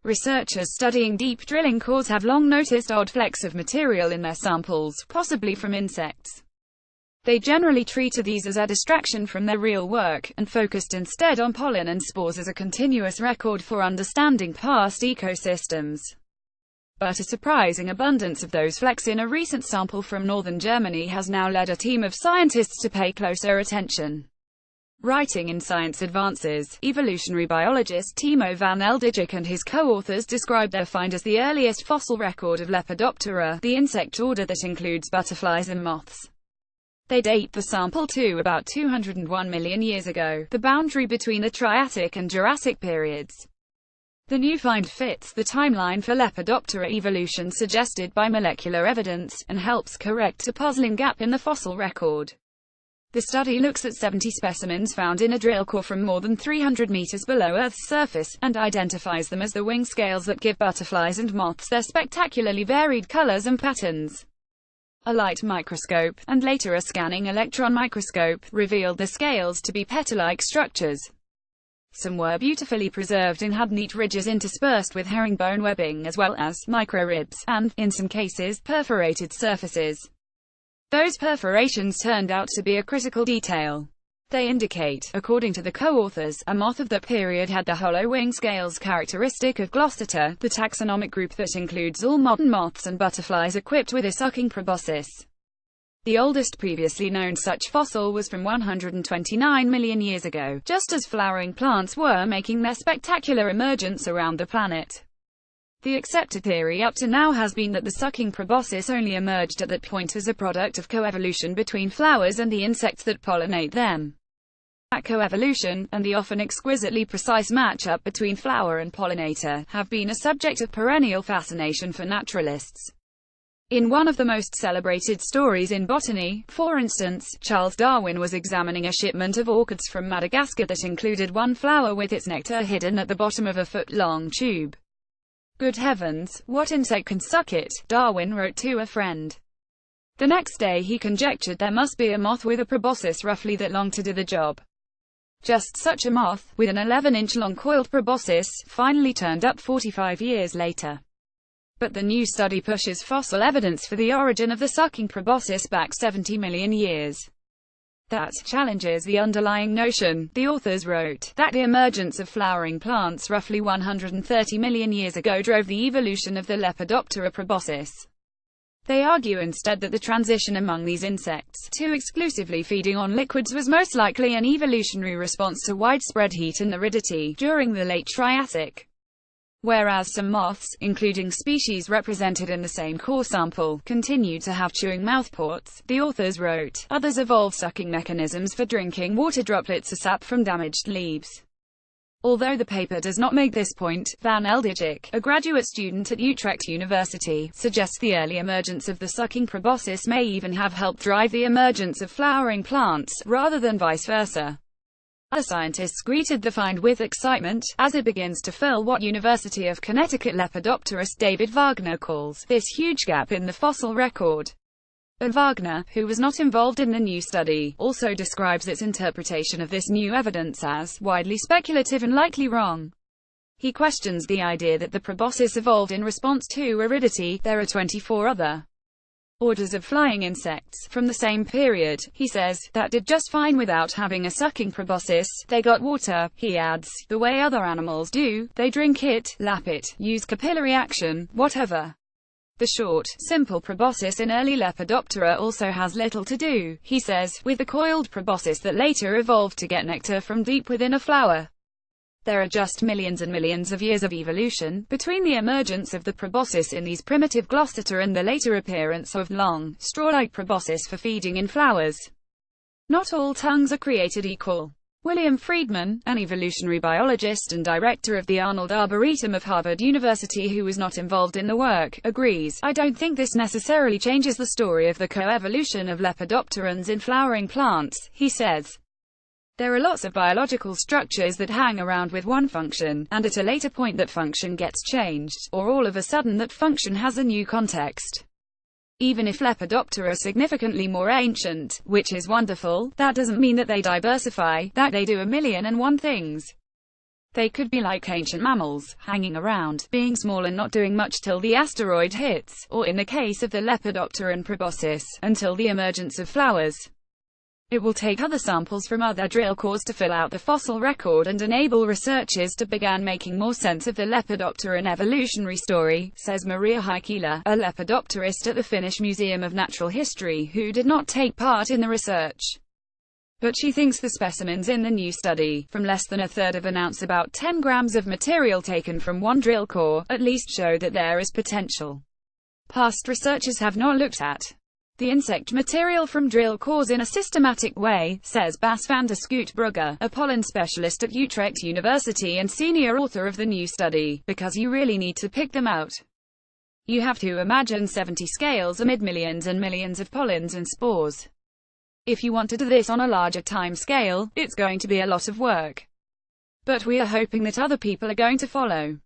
Researchers studying deep drilling cores have long noticed odd flecks of material in their samples, possibly from insects. They generally treated these as a distraction from their real work, and focused instead on pollen and spores as a continuous record for understanding past ecosystems. But a surprising abundance of those flecks in a recent sample from northern Germany has now led a team of scientists to pay closer attention. Writing in Science Advances, evolutionary biologist Timo van Eldijk and his co-authors describe their find as the earliest fossil record of Lepidoptera, the insect order that includes butterflies and moths. They date the sample to about 201 million years ago, the boundary between the Triassic and Jurassic periods. The new find fits the timeline for Lepidoptera evolution suggested by molecular evidence, and helps correct a puzzling gap in the fossil record. The study looks at 70 specimens found in a drill core from more than 300 meters below Earth's surface, and identifies them as the wing scales that give butterflies and moths their spectacularly varied colors and patterns. A light microscope, and later a scanning electron microscope, revealed the scales to be petal-like structures. Some were beautifully preserved and had neat ridges interspersed with herringbone webbing as well as microribs, and, in some cases, perforated surfaces. Those perforations turned out to be a critical detail. They indicate, according to the co-authors, a moth of that period had the hollow wing scales characteristic of Glossota, the taxonomic group that includes all modern moths and butterflies equipped with a sucking proboscis. The oldest previously known such fossil was from 129 million years ago, just as flowering plants were making their spectacular emergence around the planet. The accepted theory up to now has been that the sucking proboscis only emerged at that point as a product of coevolution between flowers and the insects that pollinate them. That coevolution, and the often exquisitely precise match-up between flower and pollinator, have been a subject of perennial fascination for naturalists. In one of the most celebrated stories in botany, for instance, Charles Darwin was examining a shipment of orchids from Madagascar that included one flower with its nectar hidden at the bottom of a foot-long tube. "Good heavens, what insect can suck it?" Darwin wrote to a friend. The next day he conjectured there must be a moth with a proboscis roughly that long to do the job. Just such a moth, with an 11-inch long coiled proboscis, finally turned up 45 years later. But the new study pushes fossil evidence for the origin of the sucking proboscis back 70 million years. That challenges the underlying notion, the authors wrote, that the emergence of flowering plants roughly 130 million years ago drove the evolution of the Lepidoptera proboscis. They argue instead that the transition among these insects, to exclusively feeding on liquids, was most likely an evolutionary response to widespread heat and aridity during the late Triassic. Whereas some moths, including species represented in the same core sample, continue to have chewing mouthports, the authors wrote, others evolve sucking mechanisms for drinking water droplets or sap from damaged leaves. Although the paper does not make this point, Van Eldijk, a graduate student at Utrecht University, suggests the early emergence of the sucking proboscis may even have helped drive the emergence of flowering plants, rather than vice versa. Other scientists greeted the find with excitement, as it begins to fill what University of Connecticut lepidopterist David Wagner calls this huge gap in the fossil record. But Wagner, who was not involved in the new study, also describes its interpretation of this new evidence as widely speculative and likely wrong. He questions the idea that the proboscis evolved in response to aridity. There are 24 other orders of flying insects from the same period, he says, that did just fine without having a sucking proboscis. They got water, he adds, the way other animals do. They drink it, lap it, use capillary action, whatever. The short, simple proboscis in early Lepidoptera also has little to do, he says, with the coiled proboscis that later evolved to get nectar from deep within a flower. There are just millions and millions of years of evolution between the emergence of the proboscis in these primitive Glossota and the later appearance of long, straw-like proboscis for feeding in flowers. Not all tongues are created equal. William Friedman, an evolutionary biologist and director of the Arnold Arboretum of Harvard University who was not involved in the work, agrees, I don't think this necessarily changes the story of the coevolution of lepidopterans in flowering plants, he says. There are lots of biological structures that hang around with one function, and at a later point that function gets changed, or all of a sudden that function has a new context. Even if Lepidoptera are significantly more ancient, which is wonderful, that doesn't mean that they diversify, that they do 1,000,001 things. They could be like ancient mammals, hanging around, being small and not doing much till the asteroid hits, or in the case of the Lepidoptera and proboscis, until the emergence of flowers. It will take other samples from other drill cores to fill out the fossil record and enable researchers to begin making more sense of the Lepidopteran evolutionary story, says Maria Heikkila, a lepidopterist at the Finnish Museum of Natural History who did not take part in the research. But she thinks the specimens in the new study, from less than a third of an ounce, about 10 grams of material taken from one drill core, at least show that there is potential. Past researchers have not looked at the insect material from drill cores in a systematic way, says Bas van der Schoot Brugge, a pollen specialist at Utrecht University and senior author of the new study, because you really need to pick them out. You have to imagine 70 scales amid millions and millions of pollens and spores. If you want to do this on a larger time scale, it's going to be a lot of work. But we are hoping that other people are going to follow.